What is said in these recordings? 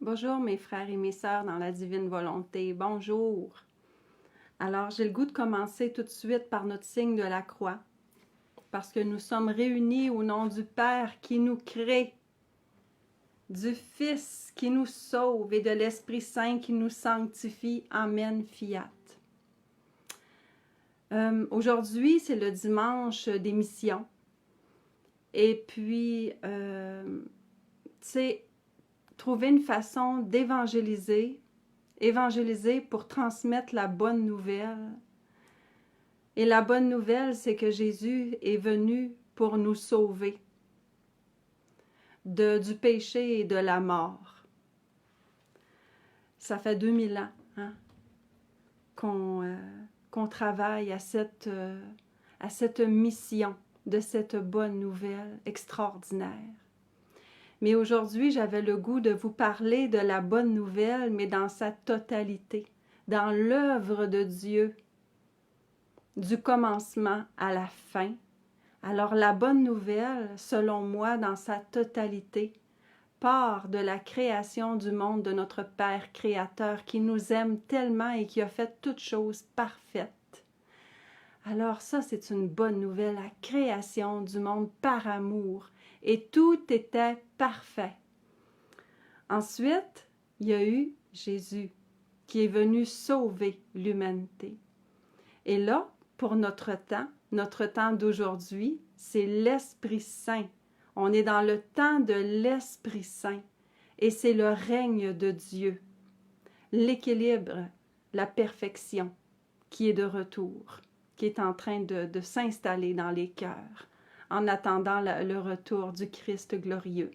Bonjour mes frères et mes sœurs dans la divine volonté, bonjour. Alors j'ai le goût de commencer tout de suite par notre signe de la croix, parce que nous sommes réunis au nom du Père qui nous crée, du Fils qui nous sauve et de l'Esprit Saint qui nous sanctifie. Amen, fiat. Aujourd'hui, c'est le dimanche des missions. Et puis, c'est trouver une façon d'évangéliser pour transmettre la bonne nouvelle. Et la bonne nouvelle, c'est que Jésus est venu pour nous sauver du péché et de la mort. Ça fait 2000 ans qu'on travaille à cette mission de cette bonne nouvelle extraordinaire. Mais aujourd'hui, j'avais le goût de vous parler de la bonne nouvelle, mais dans sa totalité, dans l'œuvre de Dieu, du commencement à la fin. Alors la bonne nouvelle, selon moi, dans sa totalité, part de la création du monde de notre Père créateur qui nous aime tellement et qui a fait toutes choses parfaites. Alors ça, c'est une bonne nouvelle, la création du monde par amour. Et tout était parfait. Ensuite, il y a eu Jésus qui est venu sauver l'humanité. Et là, pour notre temps d'aujourd'hui, c'est l'Esprit Saint. On est dans le temps de l'Esprit Saint et c'est le règne de Dieu, l'équilibre, la perfection qui est de retour, qui est en train de s'installer dans les cœurs en attendant le retour du Christ glorieux.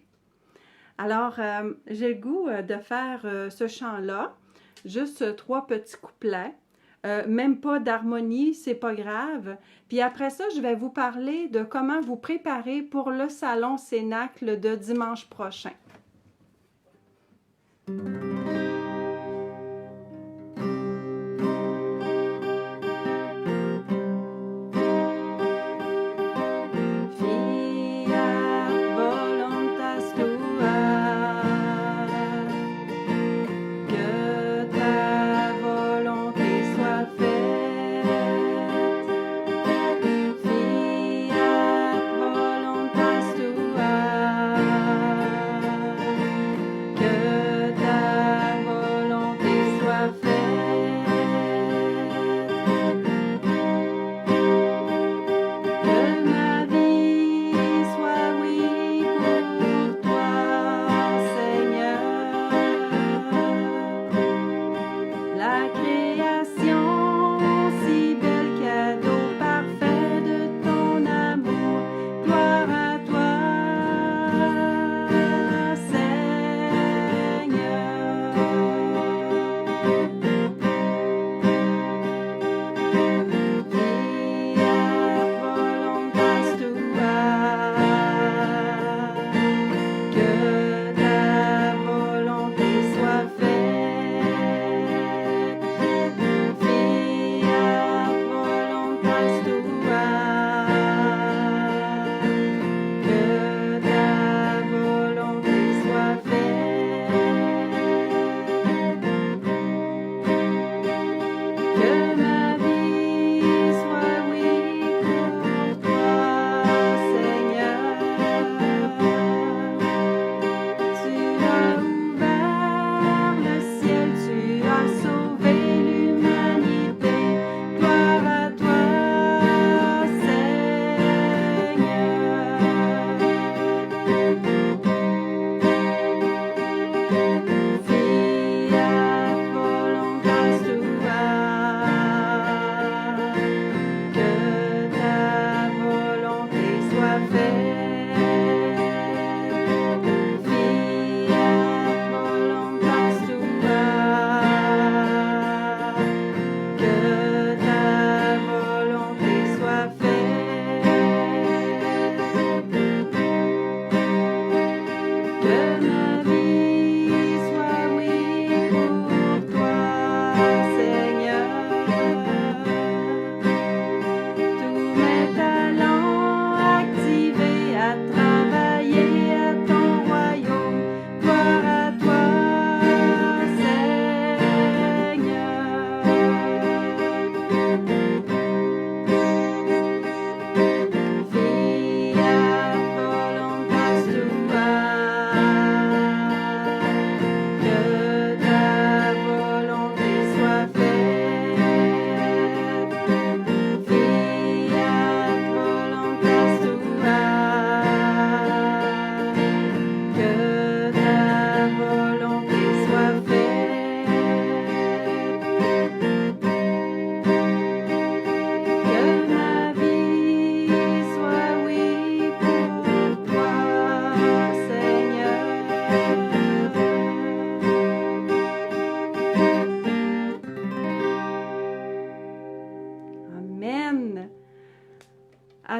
Alors, j'ai le goût de faire ce chant-là, juste 3 petits couplets, même pas d'harmonie, c'est pas grave. Puis après ça, je vais vous parler de comment vous préparer pour le salon Cénacle de dimanche prochain.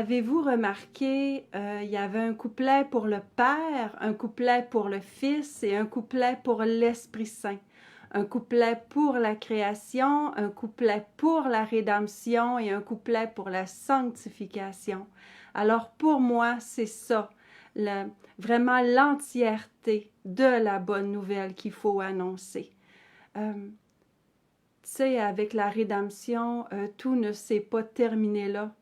avez-vous remarqué, il y avait un couplet pour le Père, un couplet pour le Fils et un couplet pour l'Esprit Saint. Un couplet pour la création, un couplet pour la rédemption et un couplet pour la sanctification. Alors pour moi, c'est ça, vraiment l'entièreté de la bonne nouvelle qu'il faut annoncer. Tu sais, avec la rédemption, tout ne s'est pas terminé là.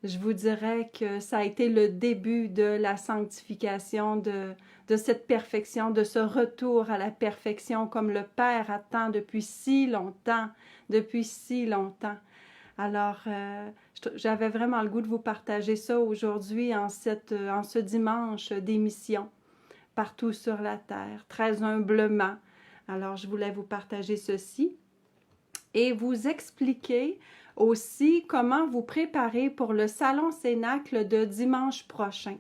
Je vous dirais que ça a été le début de la sanctification, de cette perfection, de ce retour à la perfection comme le Père attend depuis si longtemps, depuis si longtemps. Alors, j'avais vraiment le goût de vous partager ça aujourd'hui en ce dimanche d'émission, partout sur la terre, très humblement. Alors, je voulais vous partager ceci et vous expliquer aussi comment vous préparer pour le Salon Cénacle de dimanche prochain.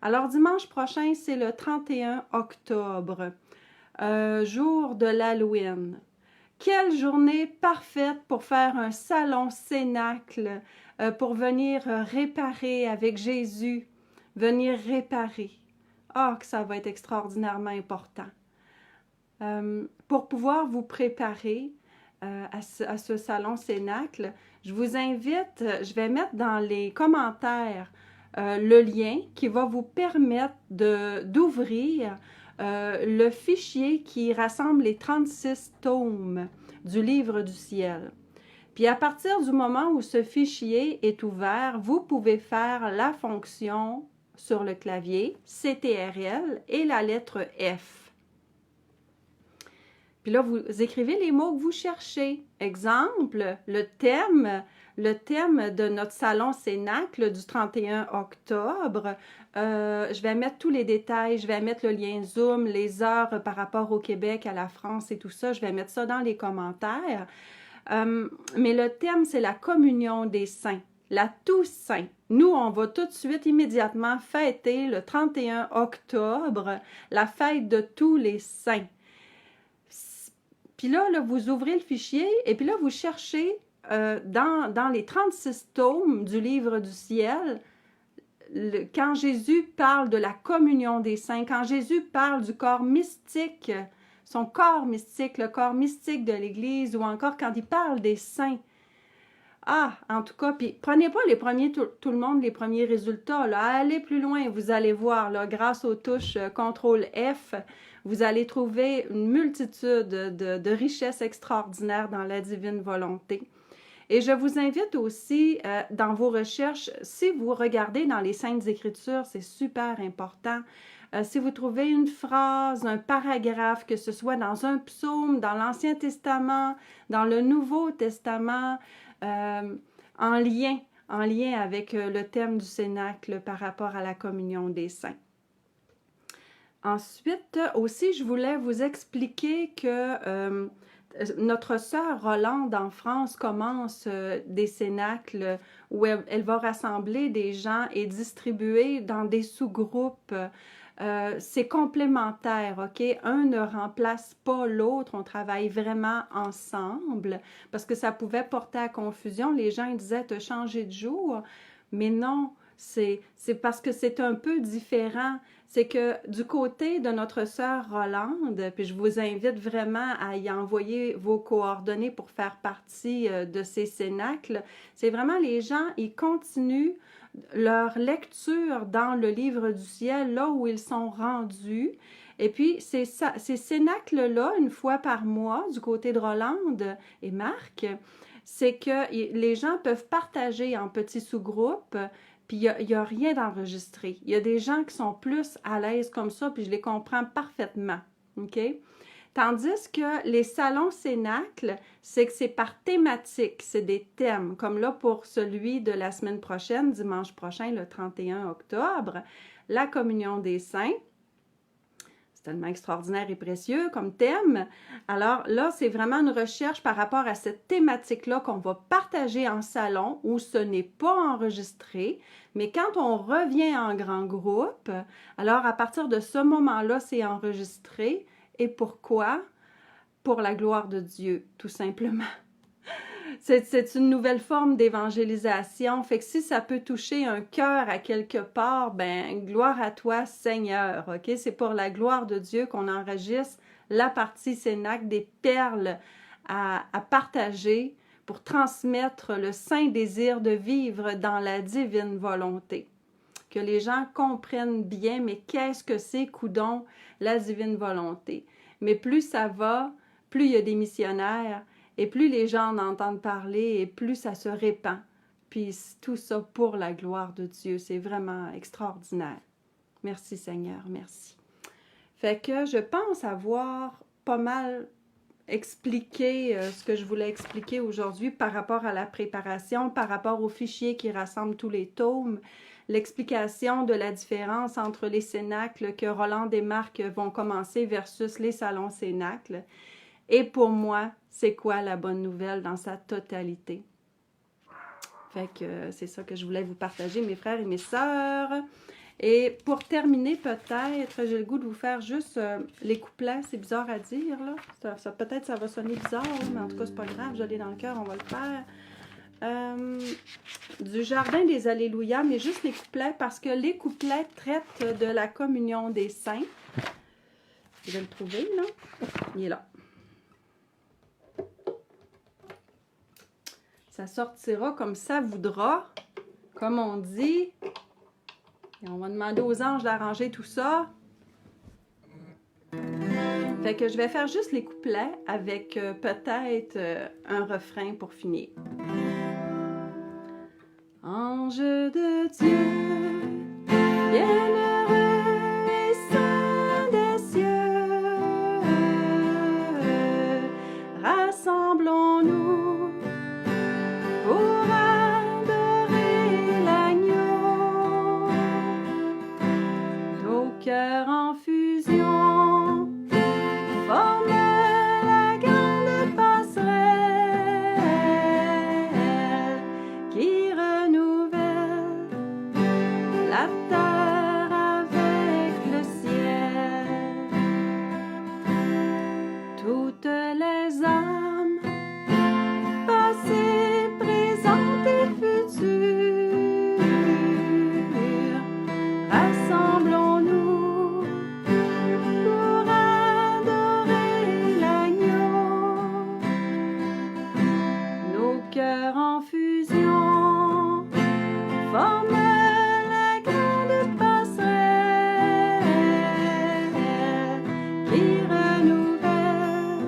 Alors, dimanche prochain, c'est le 31 octobre, jour de l'Halloween. Quelle journée parfaite pour faire un salon cénacle, pour venir réparer avec Jésus, venir réparer. Ah, que ça va être extraordinairement important. Pour pouvoir vous préparer à ce salon cénacle, je vous invite, je vais mettre dans les commentaires le lien qui va vous permettre d'ouvrir le fichier qui rassemble les 36 tomes du livre du ciel. Puis à partir du moment où ce fichier est ouvert, vous pouvez faire la fonction sur le clavier CTRL et la lettre F. Puis là, vous écrivez les mots que vous cherchez. Exemple, le thème de notre salon Cénacle du 31 octobre. Je vais mettre tous les détails, je vais mettre le lien Zoom, les heures par rapport au Québec, à la France et tout ça. Je vais mettre ça dans les commentaires. Mais le thème, c'est la communion des saints, la Toussaint. Nous, on va tout de suite, immédiatement, fêter le 31 octobre, la fête de tous les saints. Puis là, vous ouvrez le fichier et puis là, vous cherchez dans les 36 tomes du livre du ciel, quand Jésus parle de la communion des saints, quand Jésus parle du corps mystique, son corps mystique, le corps mystique de l'Église, ou encore quand il parle des saints. Ah, en tout cas, puis prenez pas les premiers, tout le monde, les premiers résultats, là, allez plus loin, vous allez voir, là, grâce aux touches CTRL F, vous allez trouver une multitude de richesses extraordinaires dans la divine volonté. Et je vous invite aussi, dans vos recherches, si vous regardez dans les Saintes Écritures, c'est super important, si vous trouvez une phrase, un paragraphe, que ce soit dans un psaume, dans l'Ancien Testament, dans le Nouveau Testament, en lien avec le thème du Cénacle par rapport à la communion des saints. Ensuite, aussi, je voulais vous expliquer que notre sœur Rolande en France commence des cénacles où elle va rassembler des gens et distribuer dans des sous-groupes. C'est complémentaire, OK? Un ne remplace pas l'autre, on travaille vraiment ensemble parce que ça pouvait porter à confusion. Les gens ils disaient « t'as changé de jour », mais non, c'est parce que c'est un peu différent. C'est que du côté de notre sœur Rolande, puis je vous invite vraiment à y envoyer vos coordonnées pour faire partie de ces cénacles, c'est vraiment les gens, ils continuent leur lecture dans le livre du ciel, là où ils sont rendus. Et puis, ces cénacles-là, une fois par mois, du côté de Rolande et Marc, c'est que les gens peuvent partager en petits sous-groupes, puis il n'y a rien d'enregistré. Il y a des gens qui sont plus à l'aise comme ça, puis je les comprends parfaitement, OK? Tandis que les salons cénacles, c'est que c'est par thématique, c'est des thèmes, comme là pour celui de la semaine prochaine, dimanche prochain, le 31 octobre, la communion des saints. Tellement extraordinaire et précieux comme thème. Alors là, c'est vraiment une recherche par rapport à cette thématique-là qu'on va partager en salon où ce n'est pas enregistré, mais quand on revient en grand groupe, alors à partir de ce moment-là, c'est enregistré. Et pourquoi? Pour la gloire de Dieu, tout simplement. C'est une nouvelle forme d'évangélisation. Fait que si ça peut toucher un cœur à quelque part, ben gloire à toi, Seigneur. OK? C'est pour la gloire de Dieu qu'on enregistre la partie Cénacle des perles à partager pour transmettre le saint désir de vivre dans la divine volonté. Que les gens comprennent bien, mais qu'est-ce que c'est, coudon, la divine volonté? Mais plus ça va, plus il y a des missionnaires, et plus les gens en entendent parler, et plus ça se répand. Puis tout ça pour la gloire de Dieu. C'est vraiment extraordinaire. Merci Seigneur, merci. Fait que je pense avoir pas mal expliqué ce que je voulais expliquer aujourd'hui par rapport à la préparation, par rapport au fichier qui rassemble tous les tomes, l'explication de la différence entre les cénacles que Roland et Marc vont commencer versus les salons cénacles. Et pour moi, c'est quoi la bonne nouvelle dans sa totalité? Fait que c'est ça que je voulais vous partager, mes frères et mes sœurs. Et pour terminer, peut-être, j'ai le goût de vous faire juste les couplets. C'est bizarre à dire, là. Peut-être ça va sonner bizarre, là, mais en tout cas, c'est pas grave. Je l'ai dans le cœur, on va le faire. Du Jardin des Alléluia, mais juste les couplets, parce que les couplets traitent de la communion des saints. Je vais le trouver, là. Il est là. Ça sortira comme ça voudra, comme on dit. Et on va demander aux anges d'arranger tout ça. Fait que je vais faire juste les couplets avec peut-être un refrain pour finir. Ange de Dieu, bienheureux et saint des cieux, rassemblons-nous pour adorer l'agneau, nos cœurs en fusion forment la grande passerelle qui renouvelle la terre avec le ciel. Toutes les âmes passées, présentes et futures, rassemblons-nous pour adorer l'agneau, nos cœurs en fusion forment la grande passerelle qui renouvelle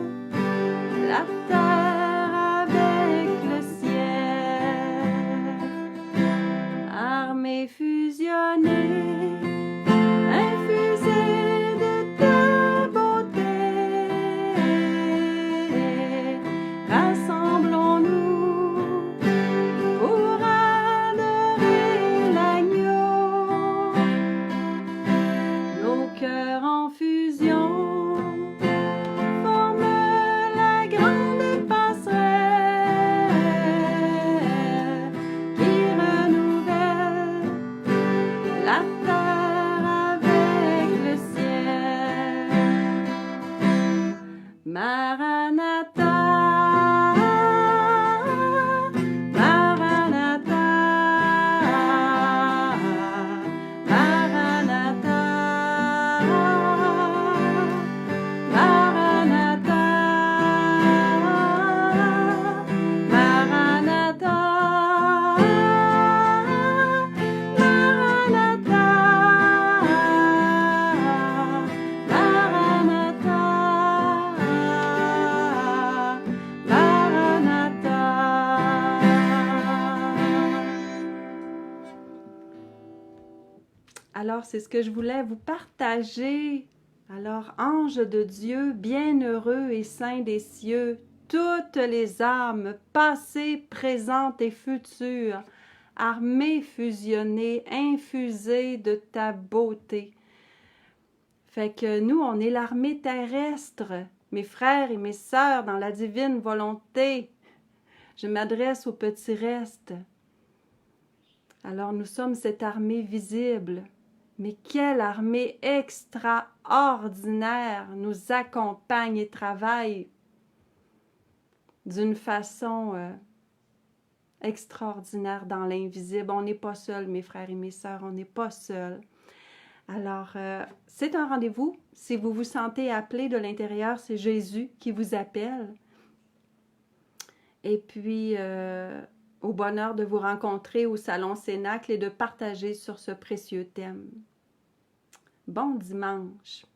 la terre avec le ciel. Armée fusionnée, infusée de ta beauté, rassemblons-nous pour adorer l'agneau, nos cœurs en fusion forment la grande passerelle qui renouvelle la terre avec le ciel. Maranatha, Maranatha, Maranatha, Maranatha, Maranatha, Alors, c'est ce que je voulais vous partager. Alors, ange de Dieu, bienheureux et saint des cieux, toutes les âmes, passées, présentes et futures, armées, fusionnées, infusées de ta beauté. Fait que nous, on est l'armée terrestre, mes frères et mes sœurs, dans la divine volonté. Je m'adresse aux petits restes. Alors, nous sommes cette armée visible. Mais quelle armée extraordinaire nous accompagne et travaille d'une façon extraordinaire dans l'invisible. On n'est pas seul, mes frères et mes sœurs, on n'est pas seul. Alors, c'est un rendez-vous. Si vous vous sentez appelé de l'intérieur, c'est Jésus qui vous appelle. Et puis, au bonheur de vous rencontrer au Salon Cénacle et de partager sur ce précieux thème. Bon dimanche!